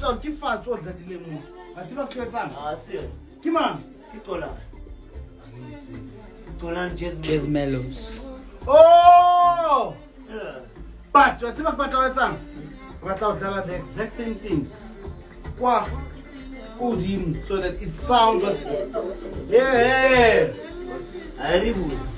out ke fatso o dlatile mo a tseba ke etsang se ke mang ke Tolan Jazz Mellows. oh but wa tseba ke batla o etsang o batla o dlala the exact same thing kwa so that it sounds yeah I remove